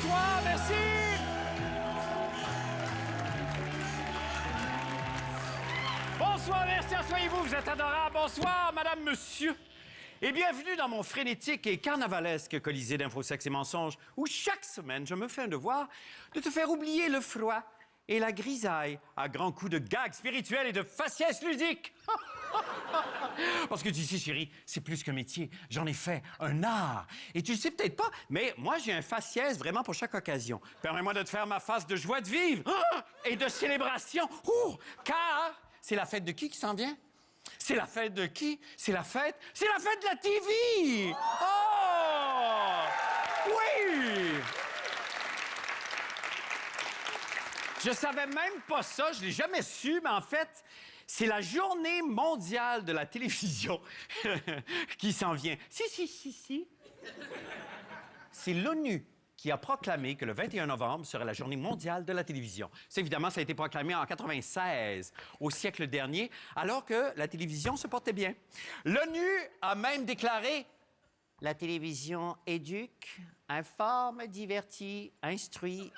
Bonsoir, merci! Bonsoir, merci, asseyez-vous, vous êtes adorable. Bonsoir, madame, monsieur. Et bienvenue dans mon frénétique et carnavalesque colisée d'infos, sexe et mensonges, où chaque semaine, je me fais un devoir de te faire oublier le froid et la grisaille à grands coups de gags spirituels et de faciès ludiques. Parce que tu sais, chérie, c'est plus qu'un métier. J'en ai fait un art. Et tu le sais peut-être pas, mais moi, j'ai un faciès vraiment pour chaque occasion. Permets-moi de te faire ma face de joie de vivre et de célébration. Car c'est la fête de qui s'en vient? C'est la fête de qui? C'est la fête de la TV! Oh! Oui! Je savais même pas ça, je l'ai jamais su, mais en fait, c'est la journée mondiale de la télévision qui s'en vient. Si. C'est l'ONU qui a proclamé que le 21 novembre serait la journée mondiale de la télévision. Ça, évidemment, ça a été proclamé en 96, au siècle dernier, alors que la télévision se portait bien. L'ONU a même déclaré « La télévision éduque, informe, divertit, instruit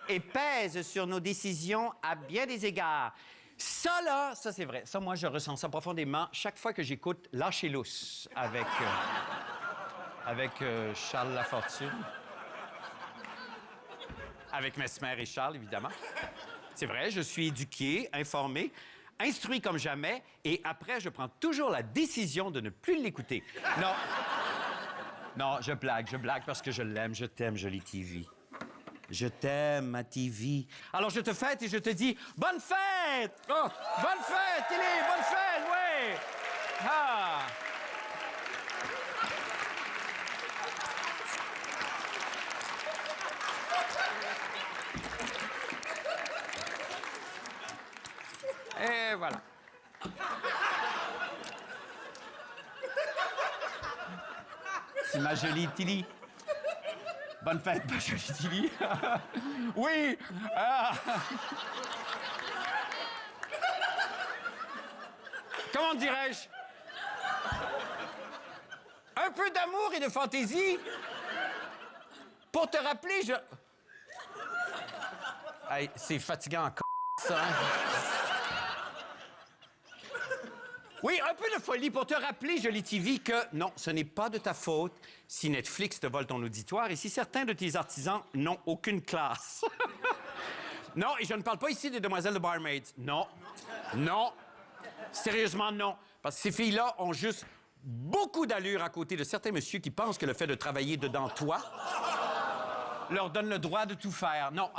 et pèse sur nos décisions à bien des égards. » Ça, là, ça, c'est vrai. Ça, moi, je ressens ça profondément chaque fois que j'écoute Lâcher lousse avec Charles Lafortune. Avec Mesmer et Charles, évidemment. C'est vrai, je suis éduqué, informé, instruit comme jamais, et après, je prends toujours la décision de ne plus l'écouter. Non, je blague parce que je l'aime. Je t'aime, jolie TV. Je t'aime, ma TV. Alors, je te fête et je te dis bonne fête! Oh, bonne fête, télé, bonne fête, oui! Ah! Et voilà. C'est ma jolie Tilly. Bonne fête, ma jolie Tilly. Oui! Ah. Comment dirais-je? Un peu d'amour et de fantaisie. Pour te rappeler, Hey, c'est fatigant encore, ça, hein? Oui, un peu de folie pour te rappeler, jolie TV, que non, ce n'est pas de ta faute si Netflix te vole ton auditoire et si certains de tes artisans n'ont aucune classe. Non, et je ne parle pas ici des demoiselles de barmaids. Non. Sérieusement, non. Parce que ces filles-là ont juste beaucoup d'allure à côté de certains messieurs qui pensent que le fait de travailler dedans toi leur donne le droit de tout faire. Non,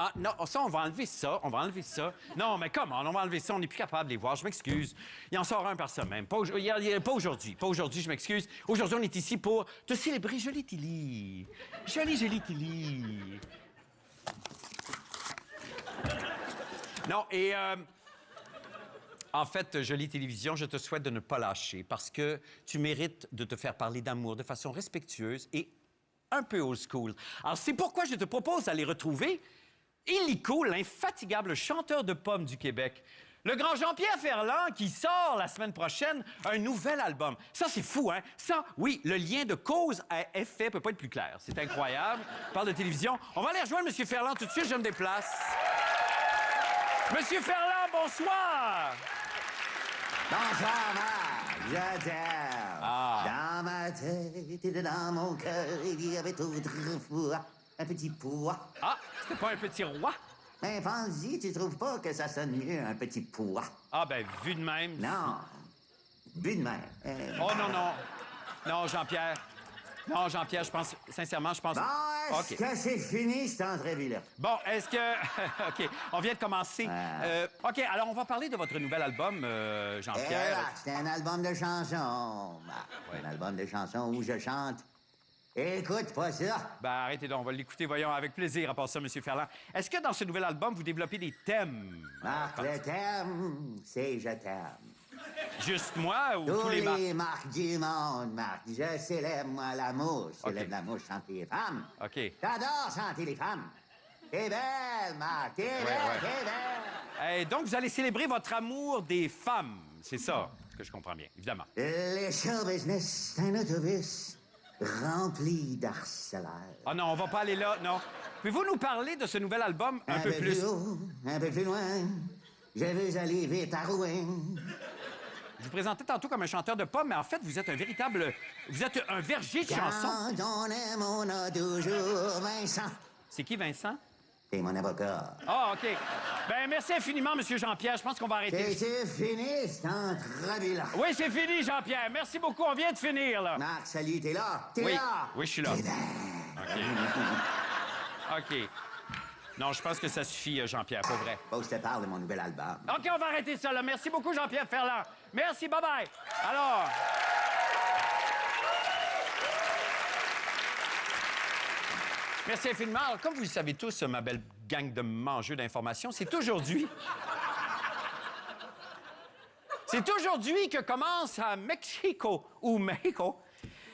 ça, on va enlever ça. Non, mais comment? On va enlever ça. On n'est plus capable de les voir. Je m'excuse. Il en sort un par semaine. Pas aujourd'hui. Pas aujourd'hui, je m'excuse. Aujourd'hui, on est ici pour te célébrer, jolie Tilly. Jolie Tilly. Non, et... En fait, jolie télévision, je te souhaite de ne pas lâcher parce que tu mérites de te faire parler d'amour de façon respectueuse et un peu old school. Alors, c'est pourquoi je te propose d'aller retrouver illico, l'infatigable chanteur de pommes du Québec. Le grand Jean-Pierre Ferland qui sort la semaine prochaine un nouvel album. Ça, c'est fou, hein? Ça, oui, le lien de cause à effet peut pas être plus clair. C'est incroyable. On parle de télévision. On va aller rejoindre M. Ferland tout de suite. Je me déplace. Monsieur Ferland, bonsoir! Bonsoir, Marc, je t'aime. Dans ma tête et dans mon cœur, il y avait autrefois un petit pois. Ah, c'était pas un petit roi? Mais pense-y, tu trouves pas que ça sonne mieux, un petit pois? Ah, ben, vu de même... Non, bu de même. Oh, non. Non, Jean-Pierre. Non, Jean-Pierre, sincèrement, je pense... Bon, est-ce que c'est fini, cette entrevue-là? Bon, est-ce que... OK, on vient de commencer. OK, alors on va parler de votre nouvel album, Jean-Pierre. Là, c'est un album de chansons, Marc. Ouais. Un album de chansons où je chante. Écoute pas ça. Ben, arrêtez donc, on va l'écouter, voyons, avec plaisir, à part ça, M. Ferland. Est-ce que dans ce nouvel album, vous développez des thèmes? Marc, le thème, c'est je t'aime. Juste moi ou tous Tous les les marques du monde, Marc. Je célèbre, moi, l'amour. Je célèbre OK. l'amour, chanter les femmes. OK. J'adore chanter les femmes. T'es belle, Marc. T'es belle. Ouais. Donc, vous allez célébrer votre amour des femmes. C'est ça que je comprends bien, évidemment. Les show business, c'est un autobus. rempli d'harceleurs. Ah non, on va pas aller là, non. Pouvez-vous nous parler de ce nouvel album un peu plus... haut, un peu plus loin, je veux aller vite à Rouen. Je vous présentais tantôt comme un chanteur de pop, mais en fait, vous êtes un véritable... Vous êtes un verger de chansons. Quand on aime, on a toujours Vincent. C'est qui, Vincent? T'es mon avocat. Ah, OK. Ben merci infiniment, Monsieur Jean-Pierre. Je pense qu'on va arrêter. C'est fini, cette entrevue-là. Oui, c'est fini, Jean-Pierre. Merci beaucoup. On vient de finir, là. Marc, salut, t'es là? T'es Oui, là? oui, je suis là. Eh ben, OK. Non, je pense que ça suffit, Jean-Pierre, pour vrai. faut que je te parle de mon nouvel album. OK, on va arrêter ça, là. Merci beaucoup, Jean-Pierre Ferland. Merci, bye-bye. Alors... Merci infiniment. Alors, comme vous le savez tous, ma belle gang de mangeux d'informations, c'est aujourd'hui... C'est aujourd'hui que commence à Mexico,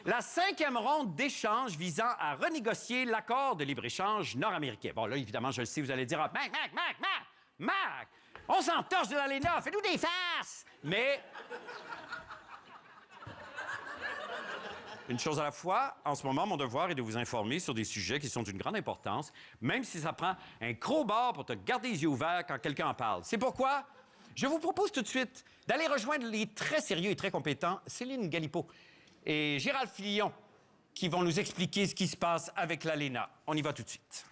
la 5e ronde d'échange visant à renégocier l'accord de libre-échange nord-américain. Bon, là, évidemment, je le sais, vous allez dire, Mac, on s'entorche de l'ALENA, fais-nous des farces! Mais... Une chose à la fois, en ce moment, mon devoir est de vous informer sur des sujets qui sont d'une grande importance, même si ça prend un crowbar pour te garder les yeux ouverts quand quelqu'un en parle. C'est pourquoi je vous propose tout de suite d'aller rejoindre les très sérieux et très compétents Céline Galipeau et Gérald Filion qui vont nous expliquer ce qui se passe avec l'ALENA. On y va tout de suite.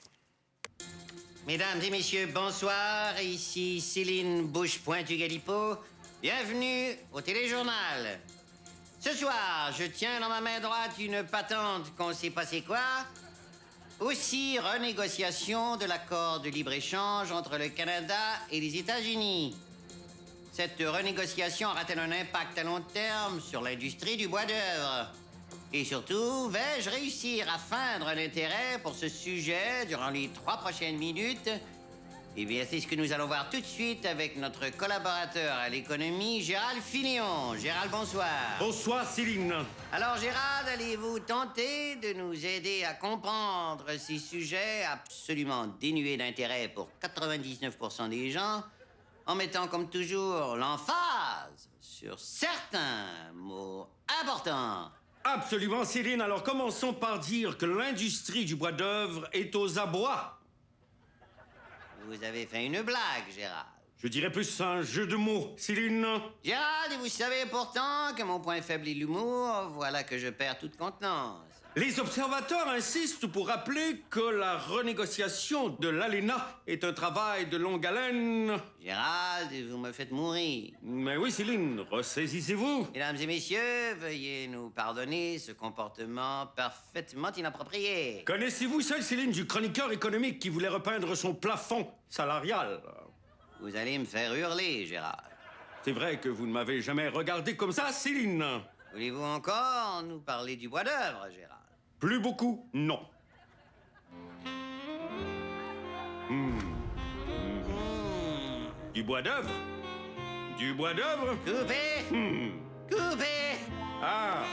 Mesdames et messieurs, bonsoir. Ici Céline Bouche-Pointu-Galipeau. Bienvenue au Téléjournal. Ce soir, je tiens dans ma main droite une patente qu'on sait pas c'est quoi. Aussi, renégociation de l'accord de libre-échange entre le Canada et les États-Unis. Cette renégociation aura-t-elle un impact à long terme sur l'industrie du bois d'œuvre? Et surtout, vais-je réussir à feindre un intérêt pour ce sujet durant les 3 prochaines minutes? Eh bien, c'est ce que nous allons voir tout de suite avec notre collaborateur à l'économie, Gérald Filion. Gérald, bonsoir. Bonsoir, Céline. Alors, Gérald, allez-vous tenter de nous aider à comprendre ces sujets absolument dénués d'intérêt pour 99% des gens, en mettant, comme toujours, l'emphase sur certains mots importants? Absolument, Céline. Alors, commençons par dire que l'industrie du bois d'œuvre est aux abois. Vous avez fait une blague, Gérald. Je dirais plus un jeu de mots, Céline. Gérald, et vous savez pourtant que mon point faible est l'humour, voilà que je perds toute contenance. Les observateurs insistent pour rappeler que la renégociation de l'ALENA est un travail de longue haleine. Gérald, vous me faites mourir. Mais oui, Céline, ressaisissez-vous. Mesdames et messieurs, veuillez nous pardonner ce comportement parfaitement inapproprié. Connaissez-vous celle, Céline, du chroniqueur économique qui voulait repeindre son plafond salarial? Vous allez me faire hurler, Gérald. C'est vrai que vous ne m'avez jamais regardé comme ça, Céline. Voulez-vous encore nous parler du bois d'œuvre, Gérald? Plus beaucoup, non. Du bois d'œuvre? Du bois d'œuvre? Coupez! Coupez! Ah!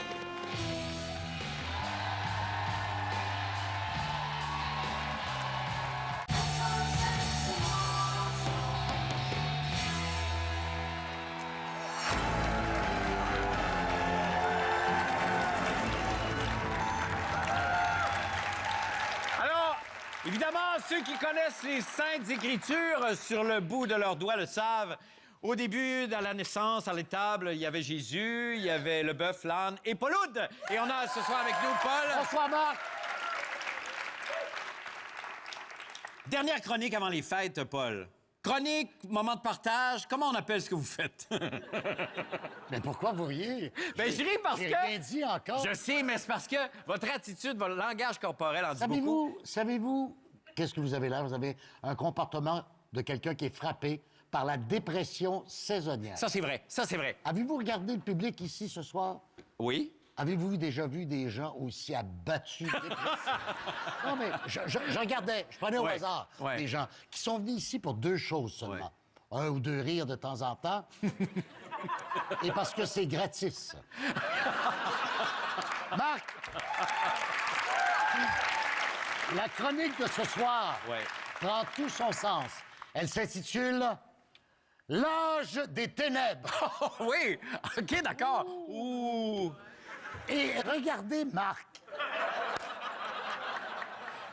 Évidemment, ceux qui connaissent les Saintes Écritures sur le bout de leurs doigts le savent. Au début, dans la naissance, à l'étable, il y avait Jésus, il y avait le bœuf, l'âne et Pauloude. Et on a ce soir avec nous Paul. Bonsoir, Marc. Dernière chronique avant les fêtes, Paul. Chronique, moment de partage, comment on appelle ce que vous faites? Mais pourquoi vous riez? Ben, je ris parce J'ai que... rien dit encore. Je sais, mais c'est parce que votre attitude, votre langage corporel en dit beaucoup. Savez-vous, qu'est-ce que vous avez là? Vous avez un comportement de quelqu'un qui est frappé par la dépression saisonnière. Ça, c'est vrai. Ça, c'est vrai. Avez-vous regardé le public ici ce soir? Oui. Avez-vous déjà vu des gens aussi abattus, dépressifs? Non, mais je regardais, je prenais au hasard des gens qui sont venus ici pour 2 choses seulement. Un ou 2 rires de temps en temps. Et parce que c'est gratis. Marc! La chronique de ce soir prend tout son sens. Elle s'intitule « L'âge des ténèbres ». Oui! OK, d'accord. Ouh! Et regardez Marc.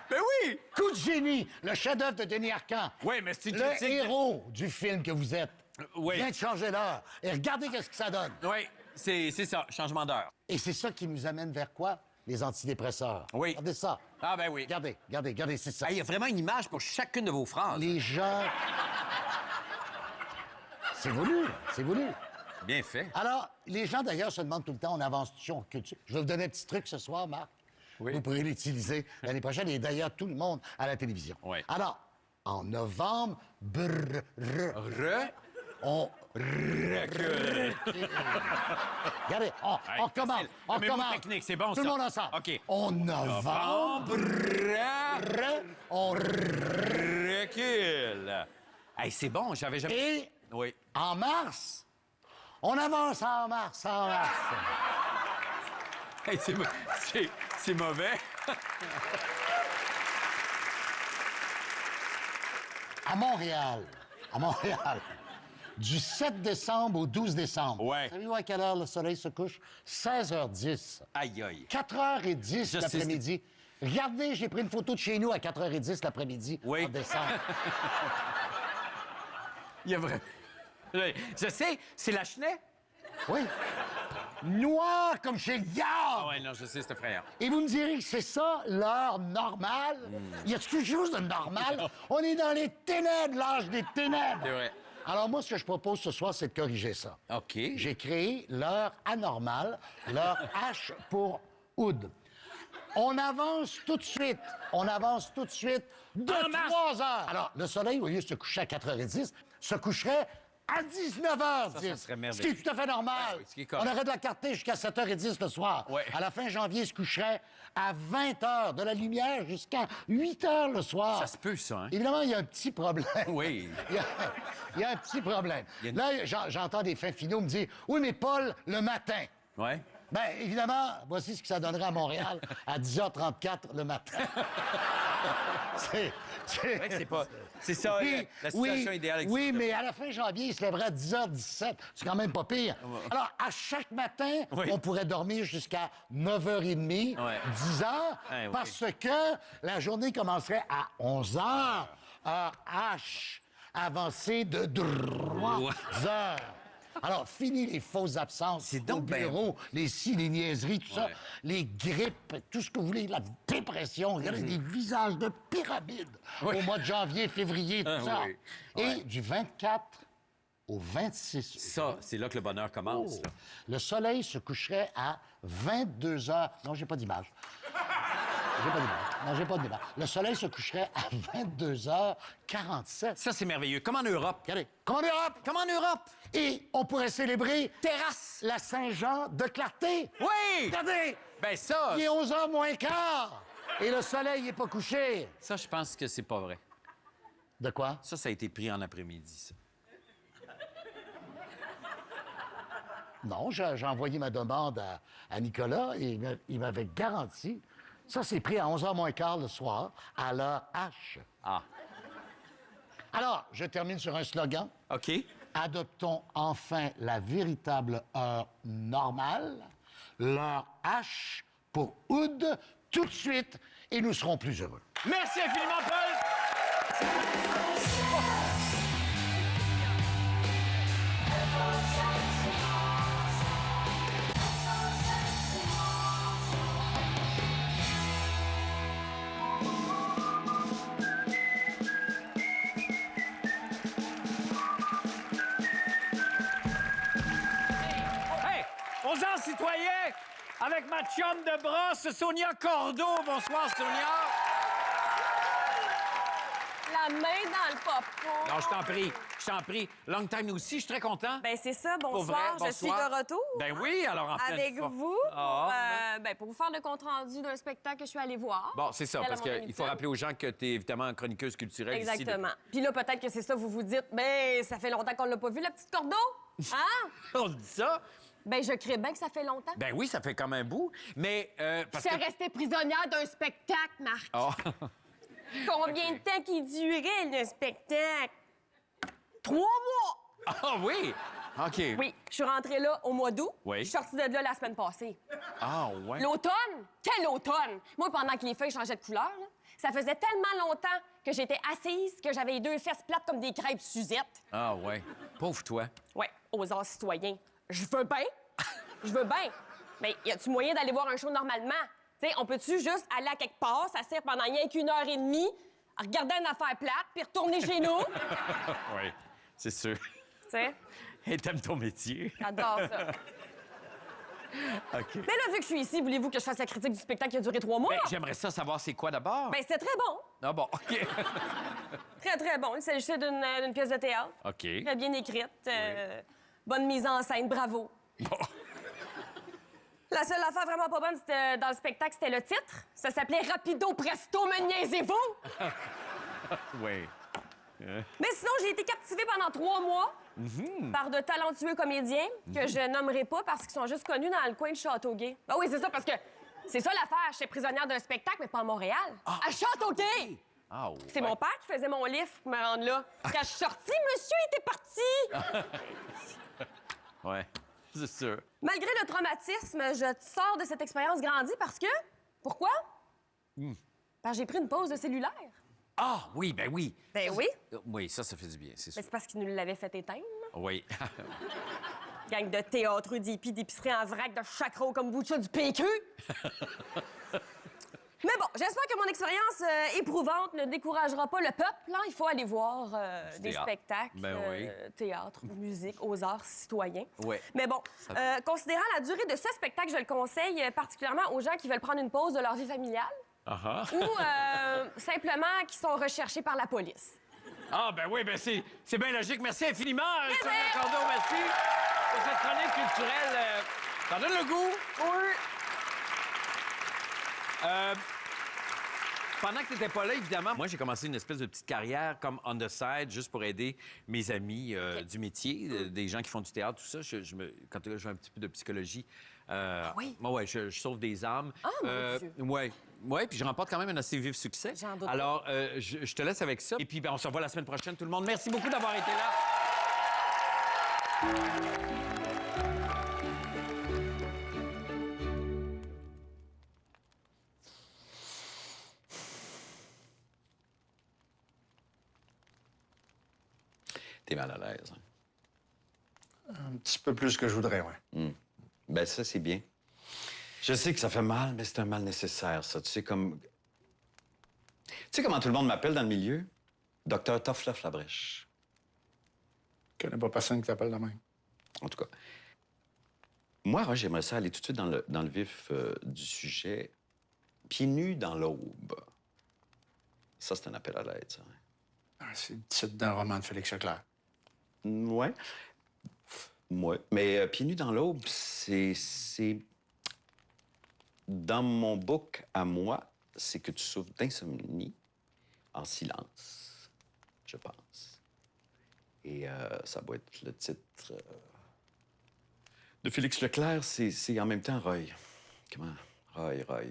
Ben oui! Coup de génie, le chef-d'œuvre de Denis Arcand. Oui, mais c'est une Le critique... héros du film que vous êtes oui. vient de changer l'heure. Et regardez qu'est-ce que ça donne. Oui, c'est ça, changement d'heure. Et c'est ça qui nous amène vers quoi? Les antidépresseurs. Oui. Regardez ça. Ah, ben oui. Regardez, c'est ça. Il y a vraiment une image pour chacune de vos phrases. Les gens... C'est voulu. Bien fait. Alors, les gens, d'ailleurs, se demandent tout le temps, on avance sur culture. Je vais vous donner un petit truc ce soir, Marc. Oui. Vous pourrez l'utiliser l'année prochaine et d'ailleurs tout le monde à la télévision. Oui. Alors, en novembre, on Recule. regardez, on commence. On Le mémo commence. technique, c'est bon, Tout le ça. monde ensemble. OK. En novembre, on Recule. Hey, c'est bon, j'avais jamais... et Oui. en mars, on avance en mars. Hey, c'est mauvais. À Montréal, du 7 décembre au 12 décembre. Ouais. Savez-vous à quelle heure le soleil se couche? 16h10. Aïe, aïe. 4h10 Je l'après-midi. Regardez, j'ai pris une photo de chez nous à 4h10 l'après-midi Oui. en décembre. Il y a vraiment... Oui, je sais, c'est la Chenet. Oui. Noir comme chez le diable. Ah ouais, non, je sais, c'est effrayant. Et vous me direz que c'est ça, l'heure normale? Y a quelque chose de normal? On est dans les ténèbres, l'âge des ténèbres. C'est vrai. Alors moi, ce que je propose ce soir, c'est de corriger ça. OK. J'ai créé l'heure anormale, l'heure H pour Oud. On avance tout de suite de En mars. 3 heures. Alors, le soleil, au lieu de se coucher à 4h10, se coucherait à 19h10. Ça serait merveilleux. Ce qui est tout à fait normal. oui, ce qui est correct. On aurait de la clarté jusqu'à 7h10 le soir. Ouais. À la fin janvier, il se coucherait à 20h, de la lumière jusqu'à 8h le soir. Ça se peut, ça, hein? Évidemment, il y a un petit problème. Oui. Il y a un petit problème. Il y a une- Là, j'entends des fins finaux me dire « Oui, mais Paul, le matin. » Ouais. Bien, évidemment, voici ce que ça donnerait à Montréal à 10h34 le matin. C'est vrai que c'est pas... C'est ça, la situation idéale existe. Oui, mais à la fin janvier, il se lèverait à 10h17. C'est quand même pas pire. Alors, à chaque matin, Oui. on pourrait dormir jusqu'à 9h30, Ouais. 10h, Ouais, oui. parce que la journée commencerait à 11h, heure H, avancée de 3 heures. Alors, fini les fausses absences C'est au donc ben- bureau, les les niaiseries, tout ça, Ouais. les grippes, tout ce que vous voulez, la dépression, regardez des visages de pyramides Oui. au mois de janvier, février, tout Ah, ça. oui. Et du 24 au 26 Ça, c'est là que le bonheur commence. là. le soleil se coucherait à 22 heures. Non, j'ai pas d'image. J'ai pas d'image. Le soleil se coucherait à 22h47. Ça, c'est merveilleux. Comme en Europe. Regardez, comme en Europe. Comme en Europe. Et on pourrait célébrer Terrasse. la Saint-Jean de Clarté. Oui! Regardez, Ben ça, il est 11h moins quart. Et le soleil n'est pas couché. ça, je pense que c'est pas vrai. De quoi? Ça a été pris en après-midi, ça. Non, j'ai envoyé ma demande à Nicolas et il m'avait garanti. Ça, c'est pris à 11h moins quart le soir, à l'heure H. Ah. Alors, je termine sur un slogan. OK. Adoptons enfin la véritable heure normale, l'heure H pour Oud, tout de suite, et nous serons plus heureux. Merci infiniment, Paul. Hey, aux ans citoyens, avec ma chum de brosse, Sonia Cordeau. Bonsoir, Sonia. La main dans le popcorn. Non, je t'en prie, je t'en prie. Long time aussi, je suis très content. Ben c'est ça, Pour bonsoir. vrai, Je suis bonsoir. de retour. Ben oui, alors en pleine avec forme. vous Ah, pour vous faire le compte-rendu d'un spectacle que je suis allée voir. Bon, c'est ça, Quelle parce à mon qu'il faut émission. rappeler aux gens que tu es évidemment chroniqueuse culturelle ici. Exactement. Puis là, peut-être que c'est ça, vous vous dites, ben ça fait longtemps qu'on l'a pas vu, la petite Cordeau. Hein? On dit ça? Ben je crée bien que ça fait longtemps. Ben oui, ça fait quand même un bout, mais parce Je suis que... restée prisonnière d'un spectacle, Marc. Ah. Combien de temps qu'il durait, le spectacle? 3 mois! Ah oui! OK. Oui, je suis rentrée là au mois d'août. Oui. Je suis sortie de là la semaine passée. Ah, ouais. L'automne? Quel automne? Moi, pendant que les feuilles changeaient de couleur, là, ça faisait tellement longtemps que j'étais assise que j'avais les deux fesses plates comme des crêpes Suzette. Ah, ouais. Pauvre toi. Ouais, aux arts citoyens. Je veux bien. Je veux bien. Mais y a-tu moyen d'aller voir un show normalement? Tu sais, on peut-tu juste aller à quelque part, s'asseoir pendant rien qu'une heure et demie, regarder une affaire plate, puis retourner chez nous? Oui, c'est sûr. Tu sais, Et t'aimes ton métier? j'adore ça. OK. Mais là, vu que je suis ici, voulez-vous que je fasse la critique du spectacle qui a duré 3 mois? Ben, j'aimerais ça savoir c'est quoi d'abord. Ben, c'était très bon. Ah bon, OK. Très, très bon. Il s'agissait d'une pièce de théâtre. OK. Très bien écrite. Bonne mise en scène. Bravo. Bon. La seule affaire vraiment pas bonne c'était, dans le spectacle, c'était le titre. Ça s'appelait Rapido Presto, me niaisez-vous? Oui. Mais sinon, j'ai été captivée pendant 3 mois par de talentueux comédiens que je nommerai pas parce qu'ils sont juste connus dans le coin de Châteauguay. Ah oui, c'est ça, parce que c'est ça l'affaire. J'étais prisonnière d'un spectacle, mais pas à Montréal. À Châteauguay! Ah, ouais. C'est mon père qui faisait mon livre pour me rendre là. Quand je suis sortie, monsieur était parti! Ouais, c'est sûr. Malgré le traumatisme, je sors de cette expérience grandie parce que... Pourquoi? Parce que j'ai pris une pause de cellulaire. Ah, oui, ben oui. Ben oui. Oui, ça fait du bien, c'est Mais sûr. c'est parce qu'ils nous l'avaient fait éteindre. Oui. Gang de théâtreux, d'épis, d'épicerie en vrac, de chacro comme Boucha du PQ. Mais bon, j'espère que mon expérience éprouvante ne découragera pas le peuple. Là, il faut aller voir des théâtre. spectacles, Ben oui. théâtre, musique, aux arts citoyens. Ouais. Mais bon, considérant la durée de ce spectacle, je le conseille particulièrement aux gens qui veulent prendre une pause de leur vie familiale Ah, ou simplement qui sont recherchés par la police. ah, ben oui, ben c'est bien logique. Merci infiniment, Sonia Plaisir. Cordeau. Merci pour cette chronique culturelle. Ça donne le goût. Oui. Pendant que tu n'étais pas là, évidemment, moi, j'ai commencé une espèce de petite carrière comme on the side, juste pour aider mes amis du métier, des gens qui font du théâtre, tout ça. Quand je fais un petit peu de psychologie, oui? moi, ouais, je sauve des âmes. Ah, mon Dieu. Oui, puis je remporte quand même un assez vif succès. J'en doute pas. Alors, je te laisse avec ça. Et puis, ben, on se revoit la semaine prochaine, tout le monde. Merci beaucoup d'avoir été là. T'es mal à l'aise. Hein? Un petit peu plus que je voudrais, ouais. Ben ça, c'est bien. Je sais que ça fait mal, mais c'est un mal nécessaire, ça. Tu sais, comme... Tu sais comment tout le monde m'appelle dans le milieu? Docteur Toffloff Labrèche. Je connais pas personne qui t'appelle de même. En tout cas. Moi, ouais, j'aimerais ça aller tout de suite dans le vif du sujet. Pieds nus dans l'aube. Ça, c'est un appel à l'aide, ça. Ah, c'est le titre d'un roman de Félix Leclerc. Ouais. Ouais. Mais Pieds nus dans l'aube, c'est... Dans mon book à moi, c'est que tu souffres d'insomnie en silence, je pense. Et ça doit être le titre de Félix Leclerc, c'est en même temps Roy. Comment? Roy. Et Roy.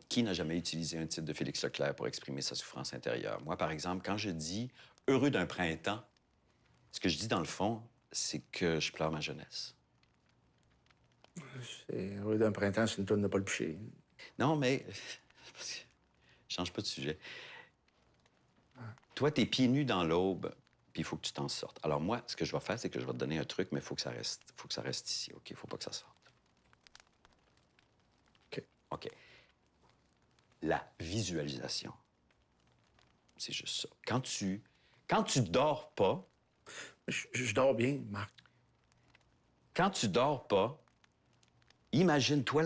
Qui n'a jamais utilisé un titre de Félix Leclerc pour exprimer sa souffrance intérieure? Moi, par exemple, quand je dis « heureux d'un printemps », ce que je dis, dans le fond, c'est que je pleure ma jeunesse. C'est Rue d'un printemps, c'est une tourne de Paul Piché. Non, mais... change pas de sujet. Toi, t'es pieds nus dans l'aube, puis il faut que tu t'en sortes. Alors moi, ce que je vais faire, c'est que je vais te donner un truc, mais il faut que ça reste ici, OK? Il faut pas que ça sorte. OK. OK. La visualisation. C'est juste ça. Quand tu dors pas, Je dors bien, Marc. quand tu dors pas, imagine-toi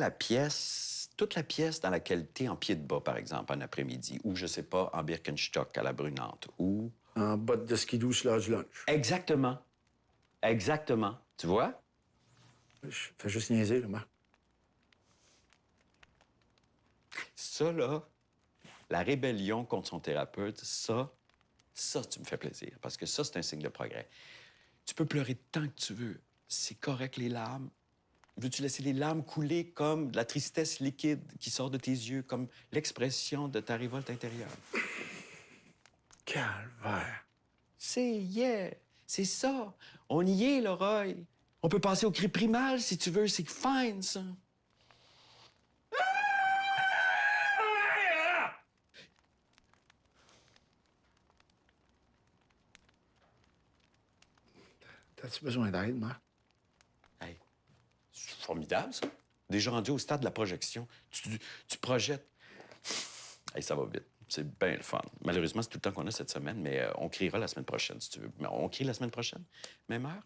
toute la pièce dans laquelle tu es en pied de bas, par exemple, un après-midi, ou, je sais pas, en Birkenstock à la Brunante, ou... En botte de skidoo sur l'heure du lunch. Exactement. Exactement. Tu vois? Je fais juste niaiser, là, Marc. Ça, là, la rébellion contre son thérapeute, ça, tu me fais plaisir. Parce que ça, c'est un signe de progrès. Tu peux pleurer tant que tu veux. c'est correct, les larmes. Veux-tu laisser les larmes couler comme de la tristesse liquide qui sort de tes yeux, comme l'expression de ta révolte intérieure? Calvaire. C'est ça. On y est, le Roy. On peut passer au cri primal si tu veux, c'est fine, ça. T'as-tu besoin d'aide, Marc? Hey, c'est formidable, ça. Déjà rendu au stade de la projection. Tu projettes. Hey, ça va vite. C'est bien le fun. Malheureusement, c'est tout le temps qu'on a cette semaine, mais on criera la semaine prochaine, si tu veux. Mais on crie la semaine prochaine? Même heure?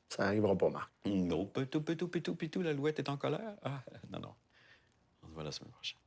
Ça arrivera pas, Marc. Non, pitou, l'alouette est en colère. Ah, non. On se voit la semaine prochaine.